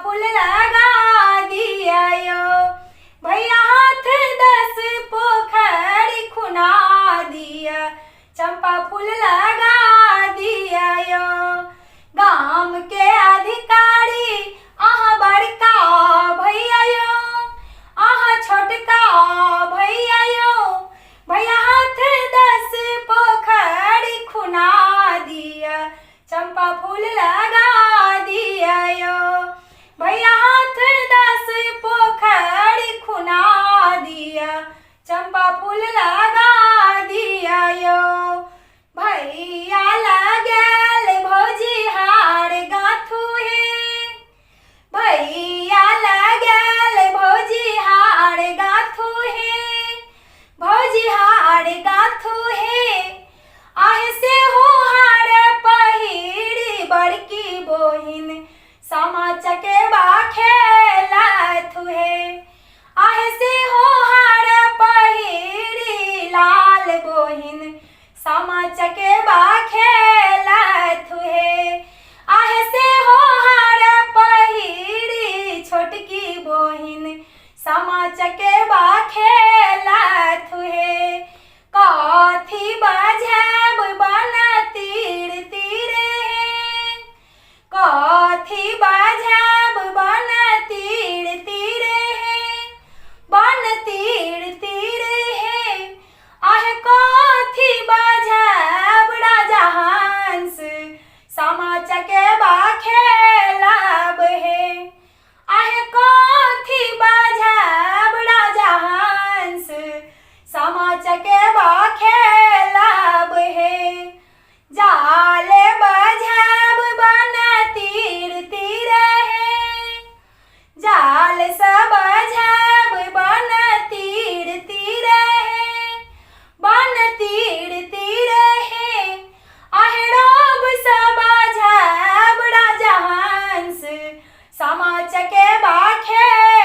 फूल लगा दिया यो, भैया हाथ 10 पोखरी खुना दिया, चंपा फूल लगा दिया यो। गाम के अधिकारी आहा बड़का भैया यो, आहा छोटका भैया यो, भैया हाथ 10 पोखरी खुना दिया, चंपा फूल लगा दिया यो, भैया हाथ 10 पोखरी खुना दिया, चंपा फूल लगा दिया यो। भैया लगल भौजी हार गाथू हे, भैया लगल भौजी हार गाथू हे, भौजी हार गाथू हे, आहे से हो हार पहिरी बड़की बोहिन, सामा चकेबा खेलथु हे, आहे से हो हार पहिरी लाल बोहिन, सामा चकेबा खेलथु हे, आहे से हो हार पहिरी छोटकी बोहिन, सामा चकेबा खेलथु हे। कथी बजाब बन तीर तीरे हे, कथी बजाब बन तीर तीरे हे, बन तीर तीरे हे, आहे कथी बजाब राजा हंस, सामा चकेबा खेलब हे, आहे कथी बजाब राजा हंस, सामा चकेबा खेलब हे। जाले बजाब बन तीर तीर हे, जाल सब बजाब बन तीर तीर हे, बन तीर तीर हे, आहे रोब सब बजाब राजा हंस, सामा चकेबा खेलब